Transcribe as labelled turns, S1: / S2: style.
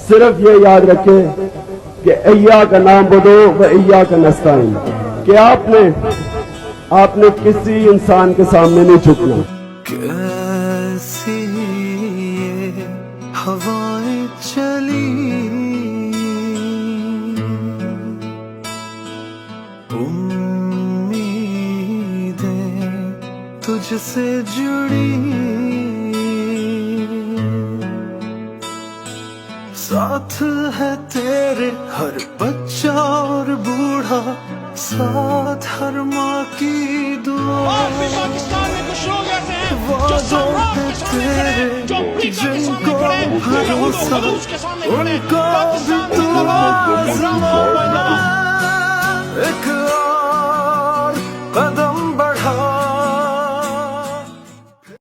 S1: सिर्फ ये याद रखें कि अय्या का नाम बोलो व अय्या का नस्ताइन, कि आपने किसी इंसान के सामने नहीं झुकना।
S2: कैसी ये हवाएं चली, उम्मीदें तुझसे जुड़ी, साथ है तेरे हर बच्चा और बूढ़ा, साथ हर माँ की दुआ।
S3: और भी पाकिस्तान में कुछ लोग ऐसे हैं जो
S2: वादों पे तेरे जिनको भरोसा, उनको भी तू आज़मा। एक